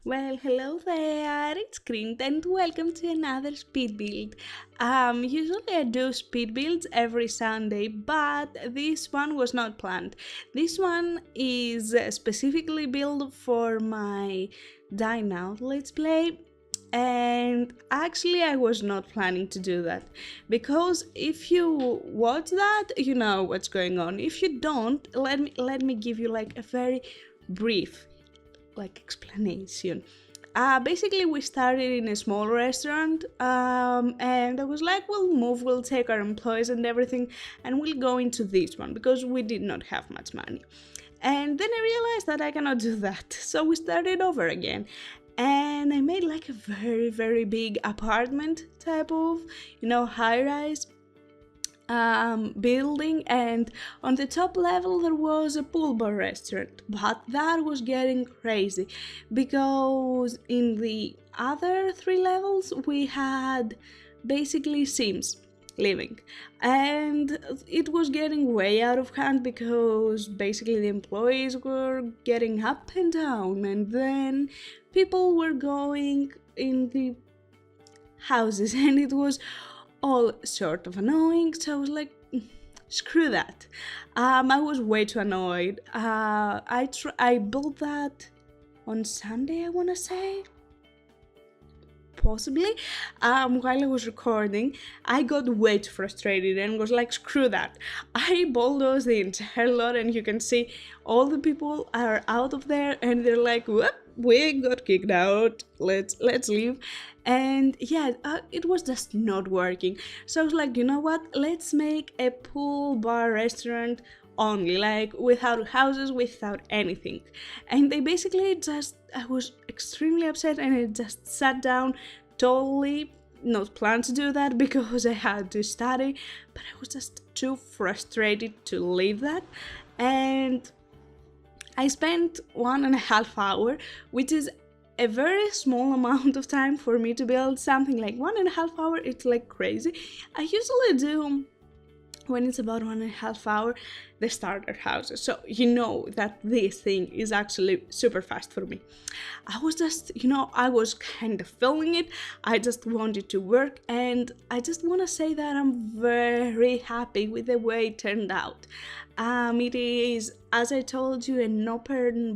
Well, hello there, it's Kriint and welcome to another speed build. Usually I do speed builds every Sunday, but this one was not planned. This one is specifically built for my Dine Out Let's Play, and actually I was not planning to do that because if you watch that, you know what's going on. If you don't, let me give you like a very brief explanation. Basically, we started in a small restaurant, and I was like, we'll take our employees and everything, and we'll go into this one because we did not have much money. And then I realized that I cannot do that, so we started over again. And I made like a very, very big apartment type of, high rise building, and on the top level there was a pool bar restaurant, but that was getting crazy because in the other three levels we had basically Sims living, and it was getting way out of hand because basically the employees were getting up and down, and then people were going in the houses and it was all sort of annoying, so I was like, screw that. I was way too annoyed. I built that on Sunday, I wanna say, possibly. While I was recording, I got way too frustrated and was like, screw that. I bulldozed the entire lot, and you can see all the people are out of there, and they're like, whoop, we got kicked out. Let's leave. And yeah, it was just not working. So I was like, you know what? Let's make a pool bar restaurant only, like without houses, without anything. And they basically just, I was extremely upset, and I just sat down, totally not planned to do that because I had to study, but I was just too frustrated to leave that. And I spent 1.5 hours, which is a very small amount of time for me to build something. Like 1.5 hours, it's like crazy. I usually do, when it's about 1.5 hours, the starter houses, so you know that this thing is actually super fast for me. I was just, I was kind of feeling it. I just wanted to work, and I just want to say that I'm very happy with the way it turned out. It is, as I told you, an a pool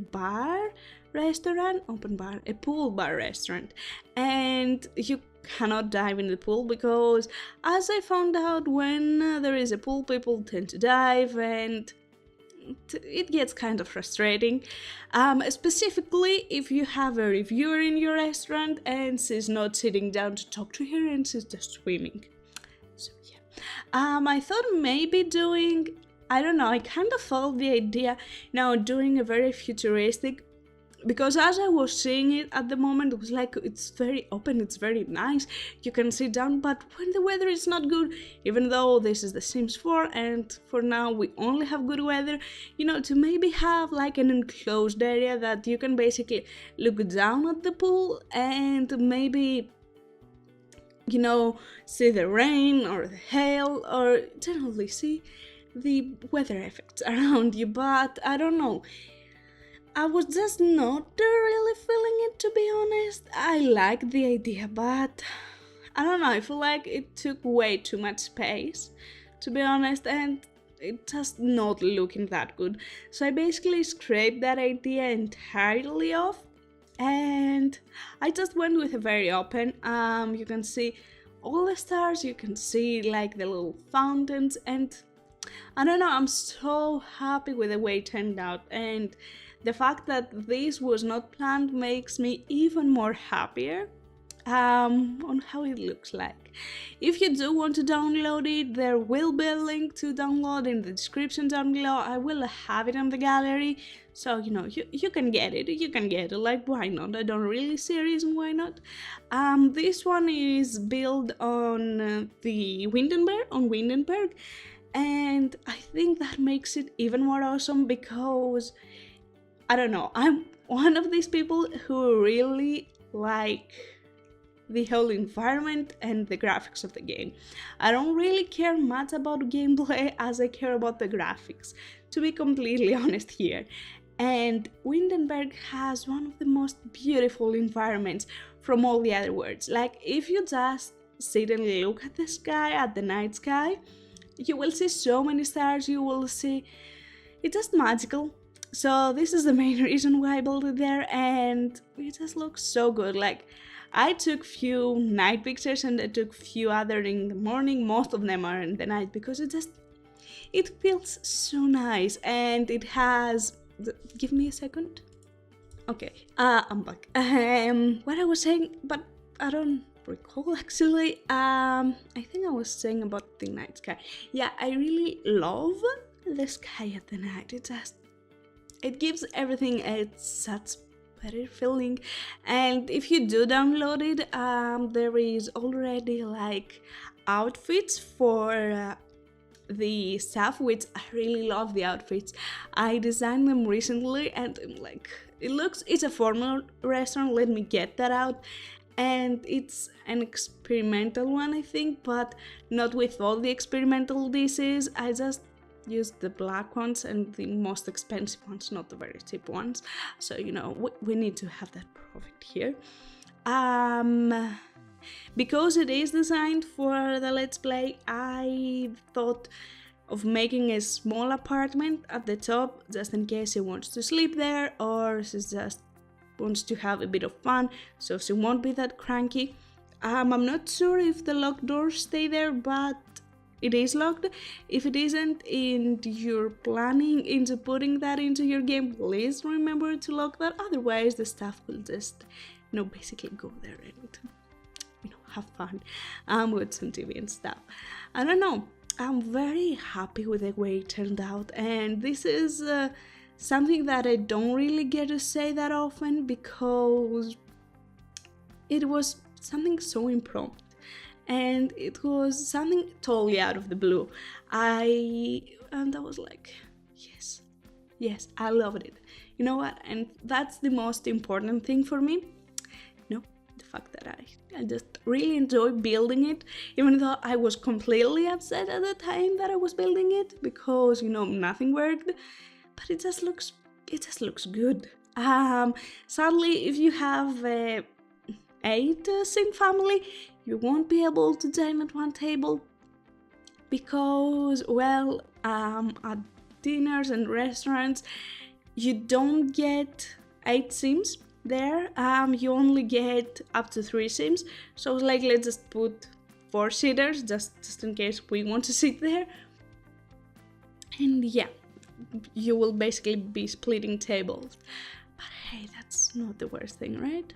bar restaurant, and you cannot dive in the pool because, as I found out, when there is a pool, people tend to dive, and it gets kind of frustrating. Specifically, if you have a reviewer in your restaurant and she's not sitting down to talk to her and she's just swimming. So yeah, I thought maybe doing, I don't know, I kind of felt the idea now doing a very futuristic, because as I was seeing it at the moment, it was like, it's very open, it's very nice, you can sit down, but when the weather is not good, even though this is the Sims 4 and for now we only have good weather, to maybe have like an enclosed area that you can basically look down at the pool and maybe, see the rain or the hail, or generally see the weather effects around you. But I don't know, I was just not really feeling it, to be honest. I like the idea, but I don't know, I feel like it took way too much space, to be honest, and it just not looking that good. So I basically scraped that idea entirely off, and I just went with a very open. You can see all the stars, you can see like the little fountains, and I don't know, I'm so happy with the way it turned out, and the fact that this was not planned makes me even more happier on how it looks like. If you do want to download it, there will be a link to download in the description down below. I will have it in the gallery, so you can get it. You can get it, like, why not? I don't really see a reason why not. This one is built on the Windenberg, and I think that makes it even more awesome because, I don't know, I'm one of these people who really like the whole environment and the graphics of the game. I don't really care much about gameplay as I care about the graphics, to be completely honest here. And Windenberg has one of the most beautiful environments from all the other worlds. Like, if you just sit and look at the sky, at the night sky, you will see so many stars, you will see, it's just magical. So this is the main reason why I built it there, and it just looks so good. Like, I took few night pictures and I took few other in the morning. Most of them are in the night because it feels so nice. And it has, give me a second. Okay, I'm back. What I was saying, but I don't recall actually. I think I was saying about the night sky. Yeah, I really love the sky at the night. It gives everything such better feeling. And if you do download it, there is already like outfits for the stuff, which I really love the outfits. I designed them recently and I'm like, it's a formal restaurant, let me get that out. And it's an experimental one, I think, but not with all the experimental dishes. I just used the black ones and the most expensive ones, not the very cheap ones. So, you know, we need to have that profit here. Because it is designed for the Let's Play, I thought of making a small apartment at the top, just in case she wants to sleep there or she just wants to have a bit of fun, so she won't be that cranky. I'm not sure if the locked doors stay there, but it is locked. If it isn't and you're planning into putting that into your game, please remember to lock that, otherwise the staff will just, you know, basically go there and, you know, have fun with some TV and stuff. I don't know, I'm very happy with the way it turned out, and this is something that I don't really get to say that often because it was something so impromptu and it was something totally out of the blue. I was like, yes, I loved it. You know what? And that's the most important thing for me. You know, the fact that I just really enjoy building it, even though I was completely upset at the time that I was building it because, you know, nothing worked. But it just looks good. Sadly, if you have 8 in family, you won't be able to dine at one table because, well, at dinners and restaurants, you don't get 8 sims there. You only get up to 3 sims. So it's like, let's just put 4 sitters just in case we want to sit there. And yeah, you will basically be splitting tables. But hey, that's not the worst thing, right?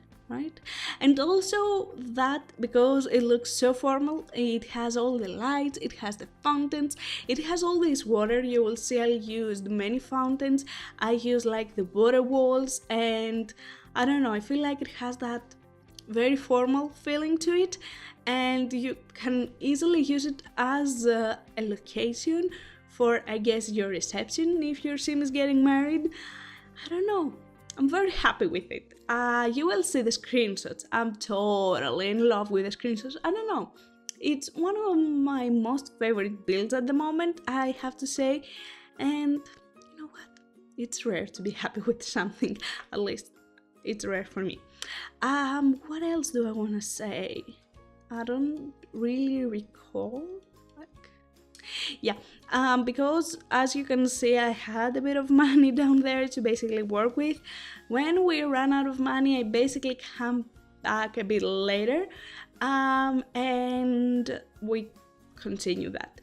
And also that, because it looks so formal, it has all the lights, it has the fountains, it has all this water. You will see I used many fountains. I use like the water walls, and I don't know, I feel like it has that very formal feeling to it, and you can easily use it as a location for, I guess, your reception if your sim is getting married. I don't know, I'm very happy with it. You will see the screenshots. I'm totally in love with the screenshots. I don't know, it's one of my most favorite builds at the moment, I have to say. And you know what, it's rare to be happy with something, at least it's rare for me. What else do I want to say? I don't really recall. Yeah, because as you can see, I had a bit of money down there to basically work with. When we ran out of money, I basically come back a bit later, and we continue that.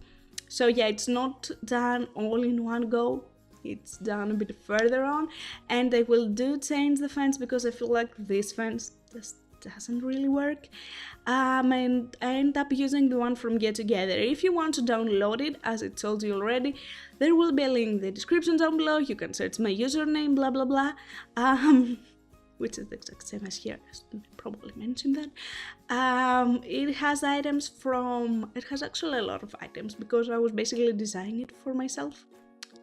So yeah, it's not done all in one go, it's done a bit further on, and I will change the fence because I feel like this fence just doesn't really work. And I end up using the one from Get Together. If you want to download it, as I told you already, there will be a link in the description down below. You can search my username, blah blah blah, which is the exact same as here. I probably mentioned that. It has items from, it has actually a lot of items because I was basically designing it for myself.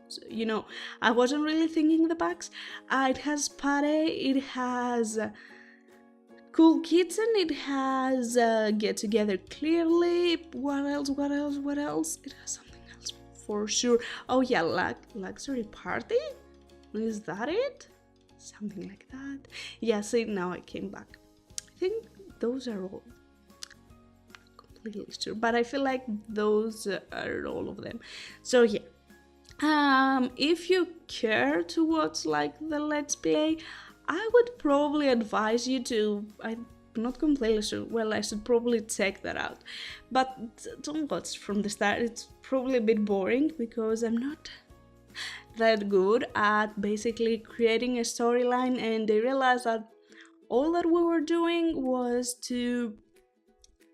So, you know, I wasn't really thinking the packs. It has Pare, it has Cool Kitchen, it has Get Together Clearly. What else? It has something else for sure. Oh yeah, Luxury Party? Is that it? Something like that. Yeah, see, now I came back. I think those are all. Completely sure, but I feel like those are all of them. So yeah. If you care to watch like the Let's Play, I would probably advise you to, I'm not completely sure, well, I should probably check that out, but don't watch from the start. It's probably a bit boring because I'm not that good at basically creating a storyline, and I realized that all that we were doing was to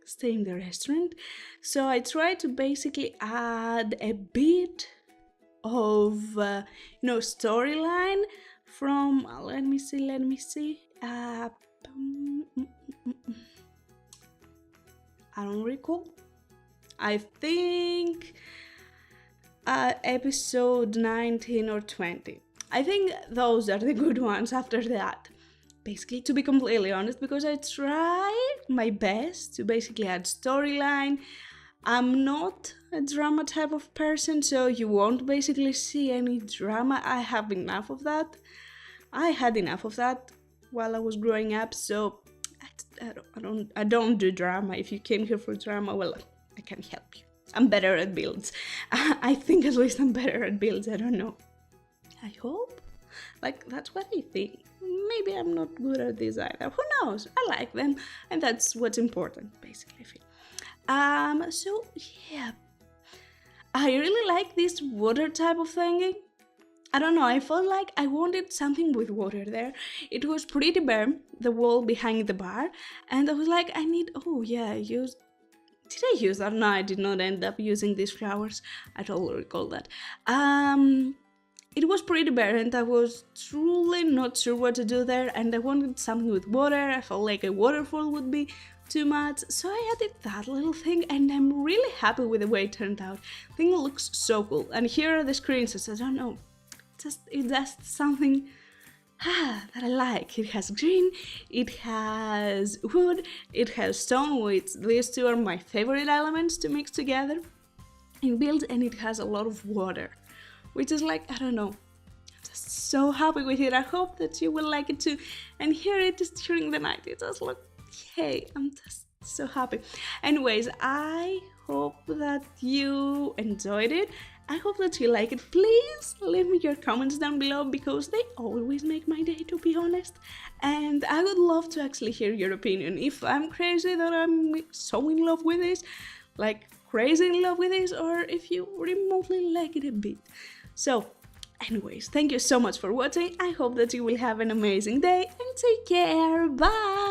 stay in the restaurant. So I tried to basically add a bit of storyline from let me see I don't recall. I think episode 19 or 20. I think those are the good ones after that. Basically, to be completely honest, because I tried my best to basically add storyline. I'm not a drama type of person, so you won't basically see any drama. I have enough of that. I had enough of that while I was growing up, so I don't do drama. If you came here for drama, well, I can help you. I'm better at builds. I think at least I'm better at builds. I don't know. I hope. Like, that's what I think. Maybe I'm not good at this either. Who knows? I like them, and that's what's important, basically, I feel. So yeah, I really like this water type of thingy. I don't know, I felt like I wanted something with water there. It was pretty bare, the wall behind the bar, and I was like, did I use that? No, I did not end up using these flowers. I totally recall that. It was pretty bare and I was truly not sure what to do there, and I wanted something with water. I felt like a waterfall would be too much, so I added that little thing, and I'm really happy with the way it turned out. I think it looks so cool. And here are the screenshots. I don't know, it does something that I like. It has green, it has wood, it has stone, which these two are my favorite elements to mix together in builds, and it has a lot of water, which is like, I don't know, I'm just so happy with it. I hope that you will like it too. And here it is during the night. It does look, yay, I'm just so happy. Anyways, I hope that you enjoyed it. I hope that you like it. Please leave me your comments down below because they always make my day, to be honest. And I would love to actually hear your opinion. If I'm crazy that I'm so in love with this, like crazy in love with this, or if you remotely like it a bit. So, anyways, thank you so much for watching. I hope that you will have an amazing day and take care. Bye!